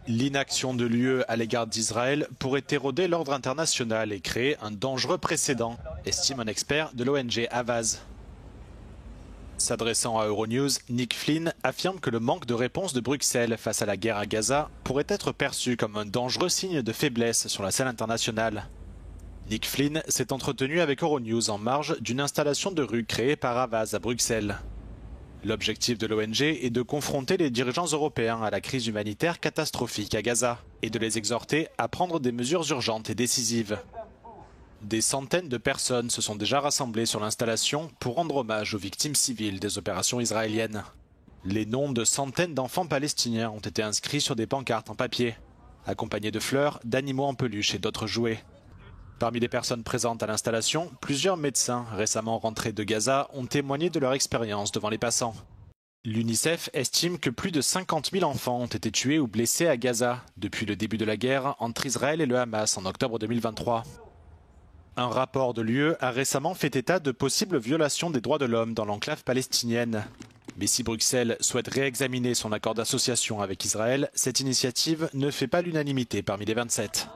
L'inaction de l'UE à l'égard d'Israël pourrait éroder l'ordre international et créer un dangereux précédent, estime un expert de l'ONG Havas. S'adressant à Euronews, Nick Flynn affirme que le manque de réponse de Bruxelles face à la guerre à Gaza pourrait être perçu comme un dangereux signe de faiblesse sur la scène internationale. Nick Flynn s'est entretenu avec Euronews en marge d'une installation de rue créée par Havas à Bruxelles. L'objectif de l'ONG est de confronter les dirigeants européens à la crise humanitaire catastrophique à Gaza et de les exhorter à prendre des mesures urgentes et décisives. Des centaines de personnes se sont déjà rassemblées sur l'installation pour rendre hommage aux victimes civiles des opérations israéliennes. Les noms de centaines d'enfants palestiniens ont été inscrits sur des pancartes en papier, accompagnés de fleurs, d'animaux en peluche et d'autres jouets. Parmi les personnes présentes à l'installation, plusieurs médecins récemment rentrés de Gaza ont témoigné de leur expérience devant les passants. L'UNICEF estime que plus de 50 000 enfants ont été tués ou blessés à Gaza depuis le début de la guerre entre Israël et le Hamas en octobre 2023. Un rapport de l'UE a récemment fait état de possibles violations des droits de l'homme dans l'enclave palestinienne. Mais si Bruxelles souhaite réexaminer son accord d'association avec Israël, cette initiative ne fait pas l'unanimité parmi les 27.